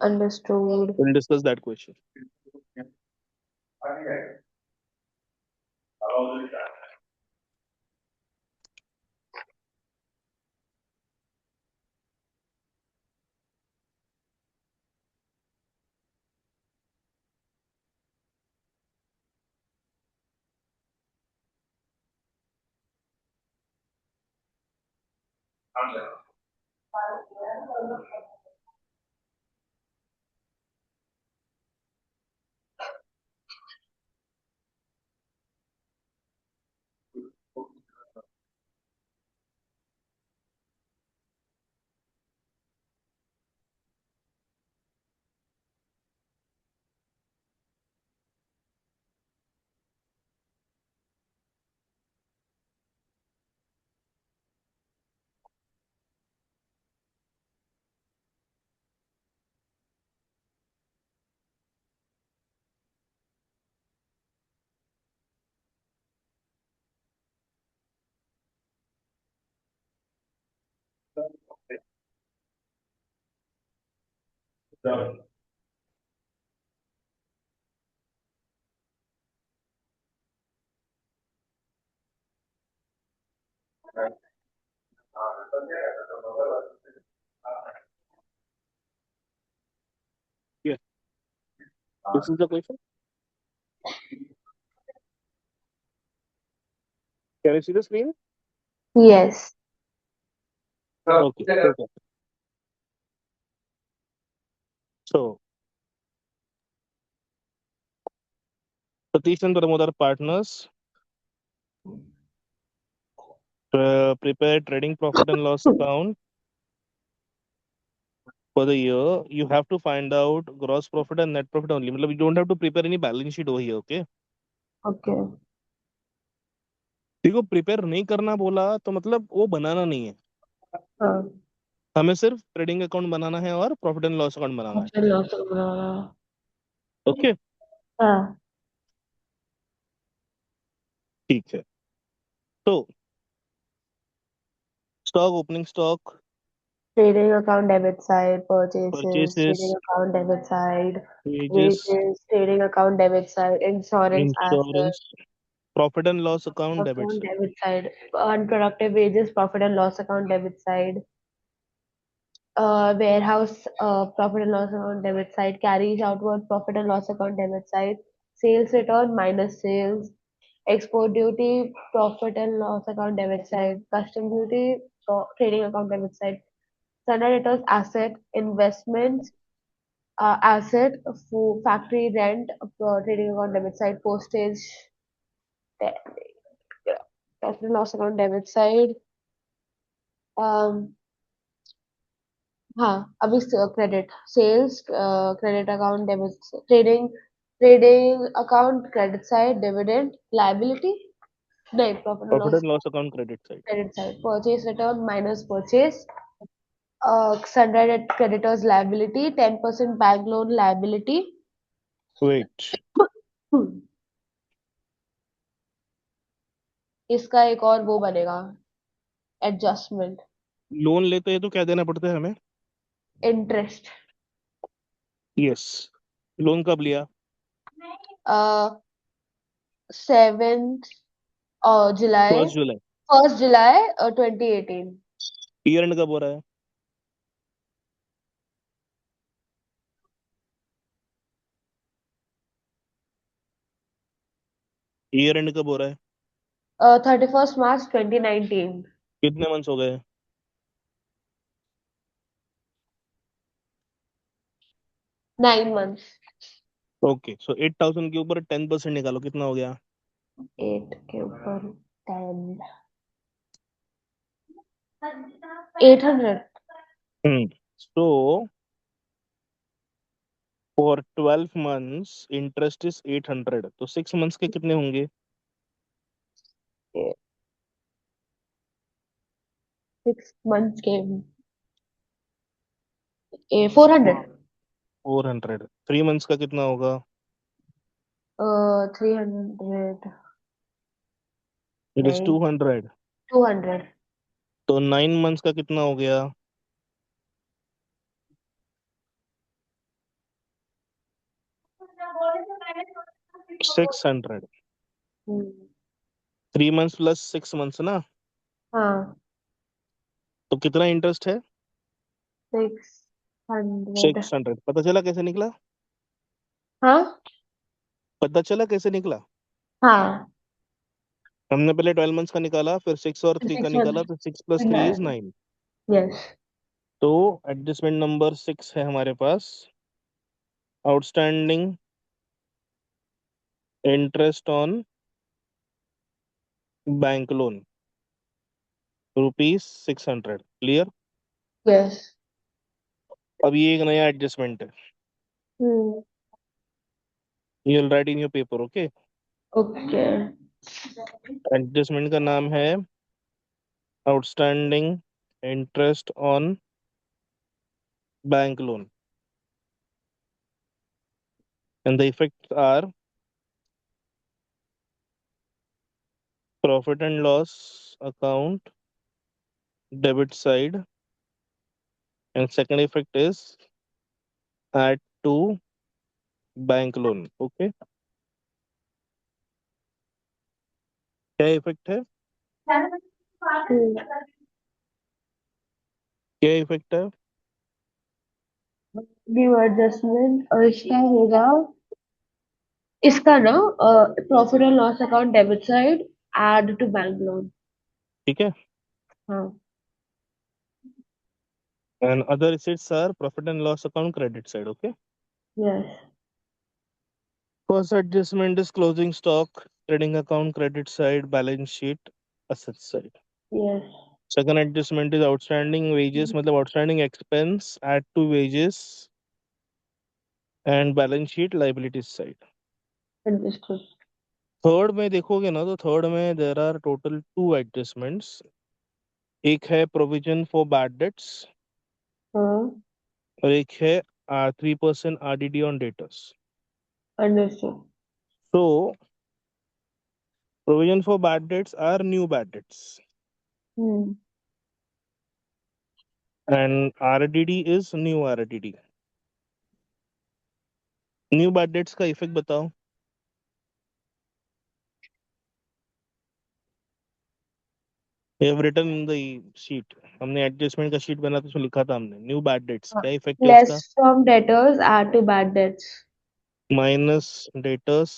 Understood. We'll discuss that question. Yeah, this is the question. Can you see the screen? Yes. Okay, okay. So Satish and Pramod are partners. Prepare trading profit and loss account for the year. You have to find out gross profit and net profit only. मतलब you don't have to prepare any balance sheet over here, okay? Okay. देखो prepare नहीं करना बोला तो मतलब वो बनाना नहीं है. हाँ. हमें सिर्फ ट्रेडिंग अकाउंट बनाना है और प्रॉफिट एंड लॉस अकाउंट बनाना है. Option loss बनाना. ओके, हाँ. ठीक है. तो stock opening stock Trading account debit side, purchases, purchases trading account debit side, wages wages, trading account debit side, insurance asset, insurance profit and loss account debit account side. debit side, unproductive wages, profit and loss account debit side, warehouse, profit and loss account debit side, carries outward profit and loss account debit side, sales return minus sales, export duty, profit and loss account debit side, custom duty, trading account debit side, standard debtors asset, investments, asset, factory rent, trading account debit side, postage, de- yeah, profit and loss account debit side. Um, हाँ अभी credit sales credit account debit trading account credit side dividend liability नहीं profit and profit loss and loss account credit side. Credit side purchase return minus purchase standard creditors liability 10% bank loan liability wait, इसका एक और वो बनेगा adjustment loan लेते हैं तो क्या देना पड़ता है हमें? Interest yes. लोन कब लिया? 7th July 1 July. 1st July 2018 year and कब हो रहा है? ईयर एंड कब हो रहा है? 31st March 2019 कितने मंथ्स हो गए? 9 months ओके, सो 8,000 के ऊपर 10% निकालो, कितना हो गया? 8 के ऊपर 10, 800। So for 12 months interest is 800, तो 6 मंथ्स के कितने होंगे? 6 months के 400। 400। 3 मंथ्स का कितना होगा? 300 इट इज नहीं, 200। 200। तो 9 मंथ्स का कितना हो गया? 600। हम्म, 3 मंथ्स प्लस 6 मंथ्स ना, हाँ, तो कितना इंटरेस्ट है? 600। 600। पता चला कैसे निकला? हाँ, पता चला कैसे निकला? हाँ, हमने पहले 12 मंथ्स का निकाला, फिर 6 और 3 का 600। निकाला, तो 6 + 3 इज 9। यस। तो एडजस्टमेंट नंबर 6 है हमारे पास। Outstanding interest on bank loan ₹600। Clear? Yes. अब ये एक नया एडजस्टमेंट है, hmm. You will write in your paper, okay? Okay. Adjustment का नाम है outstanding interest on bank loan, and the effects are profit and loss account debit side, and second effect is add to bank loan, okay? क्या effect है? क्या effect है? New adjustment और इसका होगा, इसका ना profit and loss account debit side add to bank loan. ठीक है, हाँ। And other receipts are profit and loss account credit side, okay? Yes. First adjustment is closing stock, trading account credit side, balance sheet, asset side. Yes. Second adjustment is outstanding wages, मतलब outstanding expense, add to wages and balance sheet liabilities side. Understood. Third में देखोगे ना, तो third में there are total 2 adjustments. एक है provision for bad debts, हाँ, और एक है 3% RDD on debtors. Understood. So provision for bad debts are new bad debts, हम्म। and RDD is new RDD। New bad debts का इफेक्ट बताओ। ये रिटर्न इन द शीट, हमने एडजस्टमेंट का शीट बना था, उसमें लिखा था हमने न्यू बैड डेट्स, क्या इफेक्ट है लेस उसका? From debtors add to bad debts. Minus debtors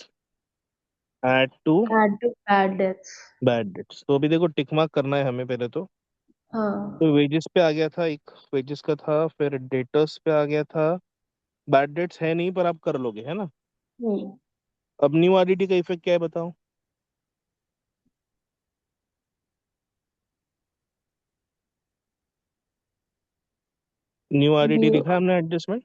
add to add to bad debts. Bad debts. तो अभी देखो टिक मार्क करना है हमें पहले तो। हाँ। तो वेजेस पे आ गया था, एक वेजेस का था, फिर डेटर्स पे आ गया था। बैड डेट्स है नहीं, पर आप कर लोगे, है ना? हम्म। अब न्यू आरडीडी का इफेक्ट क्या है बताओ। न्यू आरडीडी न्यू लिखा है हमने एडजस्टमेंट।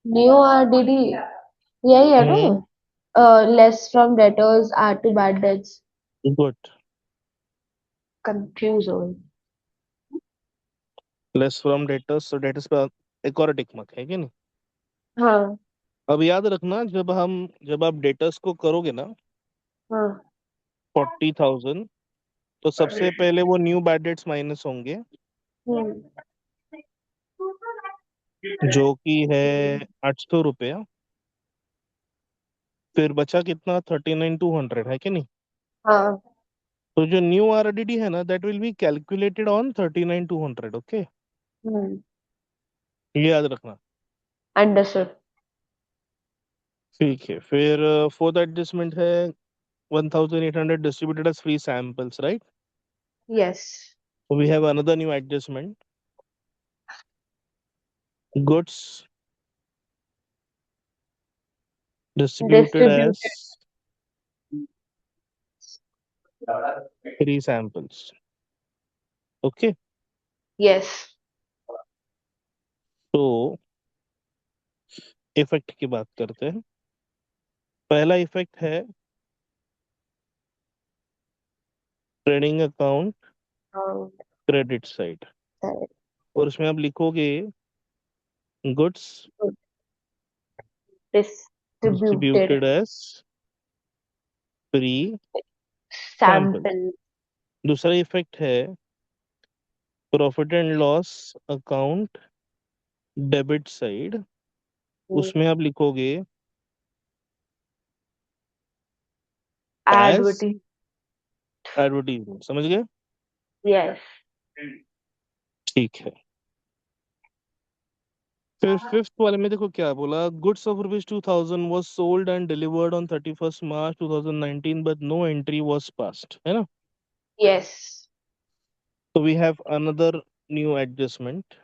न्यू आरडीडी यही है ना? Hmm, less from debtors add to bad debts. Good. Confuse हो गई। लेस फ्रॉम डेटर्स, तो डेटर्स पे एक और टिक मार्क है कि नहीं? हाँ। अब याद रखना, जब आप डेटर्स को करोगे ना, हाँ। 40,000, तो सबसे पहले वो न्यू बैड डेट्स माइनस होंगे, हम्म। जो कि है 800 रुपया। फिर बचा कितना? 39,200, है कि नहीं? हाँ। तो जो न्यू आरडीडी है ना, that will be calculated on 39,200, okay? Hmm. ये याद रखना। अंडरस्टूड। ठीक है, फिर फोर्थ एडजस्टमेंट है 1800 distributed as free samples, right? Yes. So we have another new adjustment. Goods distributed Distributed. as free samples. Okay. Yes. तो इफेक्ट की बात करते हैं. पहला इफेक्ट है trading account Um, credit side, sorry. और उसमें आप लिखोगे goods Distributed distributed as free sample. sample. दूसरा इफेक्ट है profit and loss account debit side, Mm. उसमें आप लिखोगे एज Advertising. एडवर्टीजमेंट. समझ गए? Yes. ठीक है. फिर फिफ्थ वाले में देखो क्या बोला. Goods of ₹2000 was sold and delivered on 31st March 2019 but no entry was passed, है ना? Yes. तो we have another new adjustment.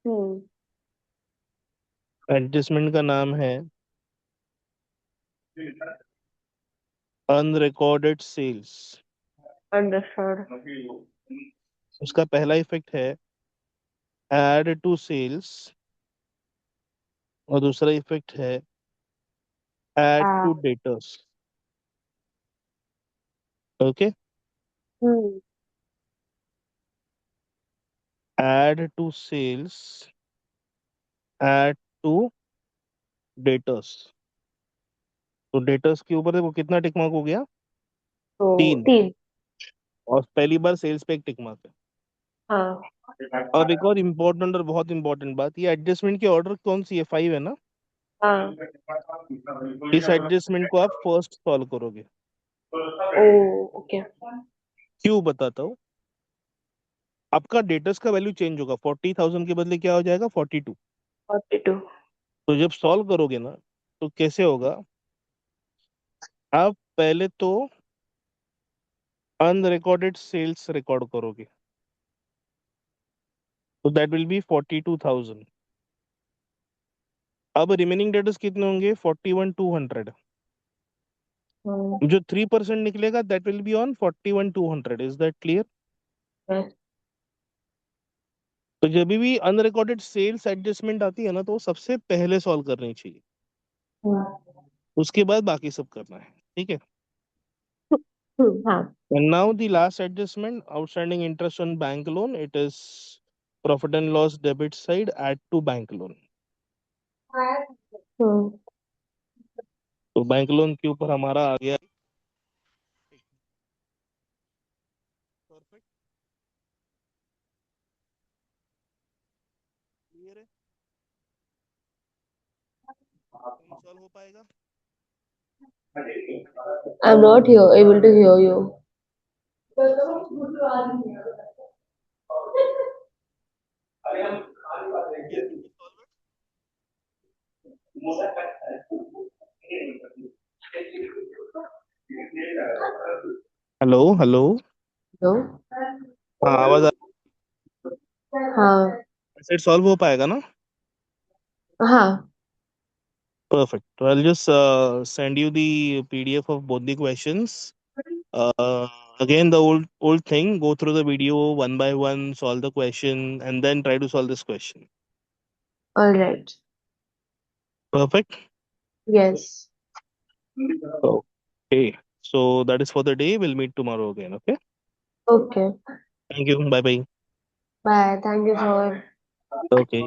Hmm. Adjustment का नाम है अनरिकॉर्डेड सेल्स. Understood. उसका पहला इफेक्ट है ऐड टू सेल्स, और दूसरा इफेक्ट है add Ah. To debtors. Okay. Hmm. Add to sales, add to debtors. तो डेटर्स के ऊपर देखो कितना टिक मार्क हो गया. तो 3. 3. और पहली बार सेल्स पे एक टिक मार्क है. हाँ. अब एक और इम्पोर्टेंट और बहुत इंपॉर्टेंट बात, ये एडजस्टमेंट की ऑर्डर कौन सी है? 5 है ना? हाँ. इस एडजस्टमेंट को आप फर्स्ट सॉल्व करोगे. ओ. ओके. क्यों बताता हूँ. आपका डेटर्स का वैल्यू चेंज होगा. 40,000 के बदले क्या हो जाएगा? 42. 42. तो जब सॉल्व करोगे ना, तो कैसे होगा. आप पहले तो अनरिकॉर्डेड सेल्स रिकॉर्ड करोगे, तो दैट विल बी 42,000. अब रिमेनिंग डेटर्स कितने होंगे? 41,200. हाँ. जो 3% निकलेगा that will be on 41,200. Is that clear? Yes. तो जब भी अनरिकॉर्डेड सेल्स एडजस्टमेंट आती है ना, तो वो सबसे पहले सॉल्व करनी चाहिए. हम्म. उसके बाद बाकी सब करना है. ठीक है. हाँ. And now the last adjustment, outstanding interest on bank loan, it is profit and loss debit side, add to bank loan. हम्म. तो बैंक लोन के ऊपर हमारा आ गया. परफेक्ट. क्लियर है? कौन सॉल्व हो पाएगा? I'm not here, able to hear you. We are able to solve it. Hello hello. No? हाँ, आवाज आ. हाँ. सेट सॉल्व हो पाएगा ना? हाँ. Perfect. So I'll just send you the PDF of both the questions. Uh, Again, the old thing. Go through the video one by one, solve the question, and then try to solve this question. All right. Perfect. Yes. Okay. So that is for the day. We'll meet tomorrow again. Okay. Okay. Thank you. Bye bye. Bye. Thank you for Okay.